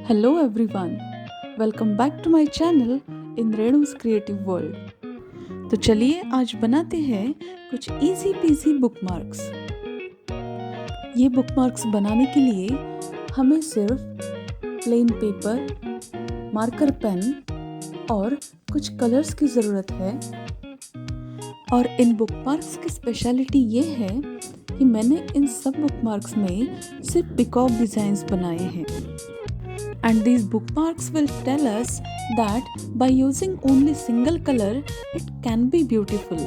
Hello everyone, welcome back to my channel in Renu's Creative World. तो चलिए आज बनाते हैं कुछ इजी पीजी बुकमार्क्स। ये बुकमार्क्स बनाने के लिए हमें सिर्फ प्लेन पेपर, मार्कर पेन और कुछ कलर्स की ज़रूरत है। और इन बुकमार्क्स की स्पेशलिटी ये है कि मैंने इन सब बुकमार्क्स में सिर्फ पीकॉक डिज़ाइंस बनाए हैं। And these bookmarks will tell us that by using only single color, it can be beautiful.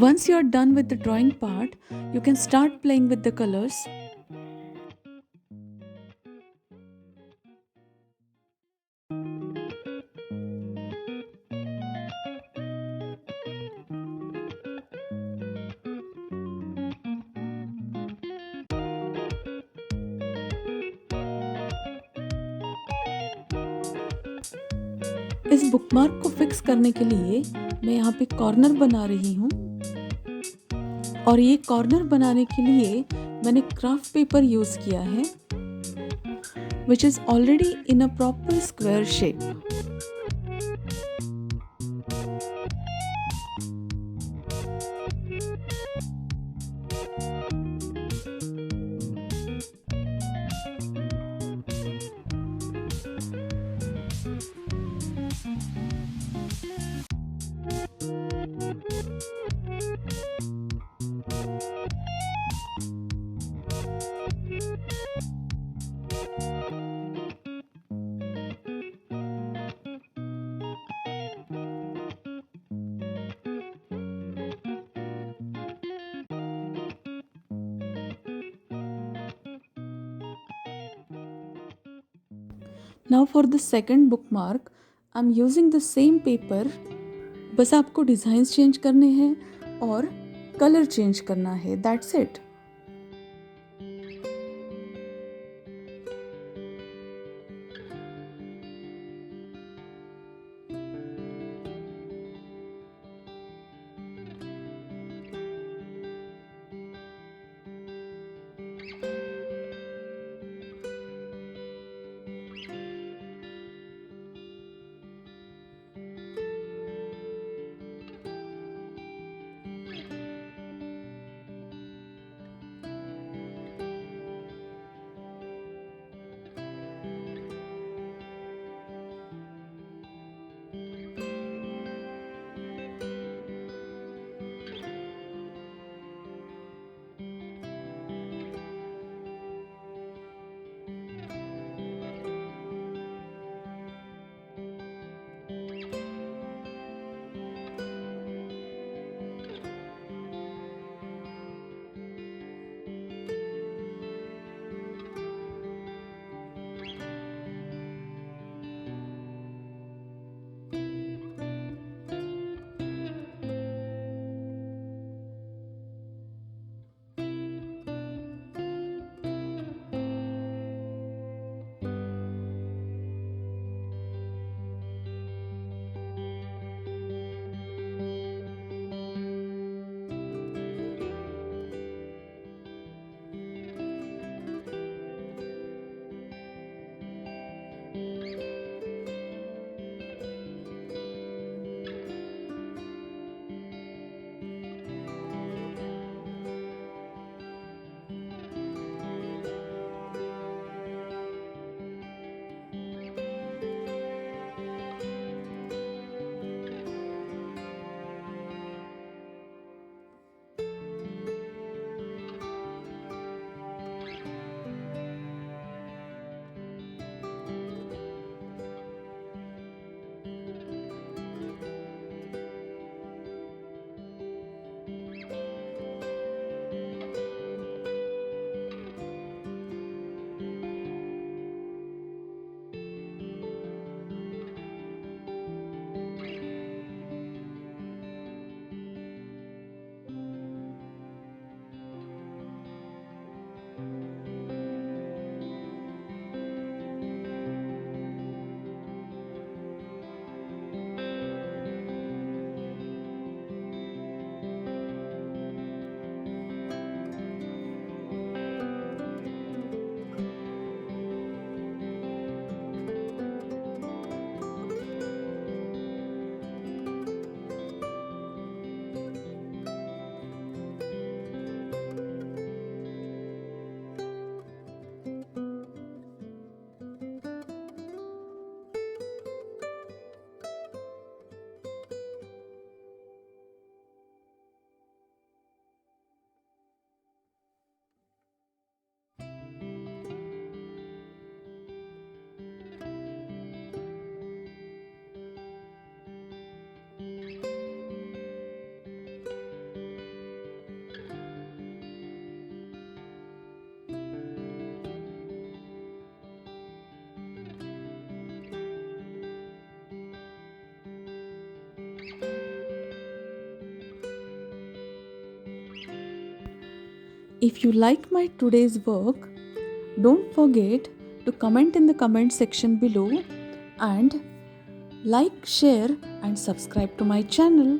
Once you are done with the drawing part, you can start playing with the colors. इस bookmark को fix करने के लिए मैं यहाँ पे corner बना रही हूँ। और ये कॉर्नर बनाने के लिए मैंने क्राफ्ट पेपर यूज़ किया है, which is already in a proper square shape. Now for the second bookmark, I'm using the same paper. बस आपको डिज़ाइंस चेंज करने हैं और कलर चेंज करना है, that's it. If you like my today's work, don't forget to comment in the comment section below and like, share and subscribe to my channel.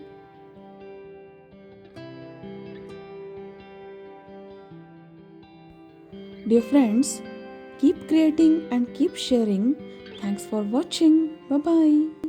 Dear friends, keep creating and keep sharing. Thanks for watching. Bye bye.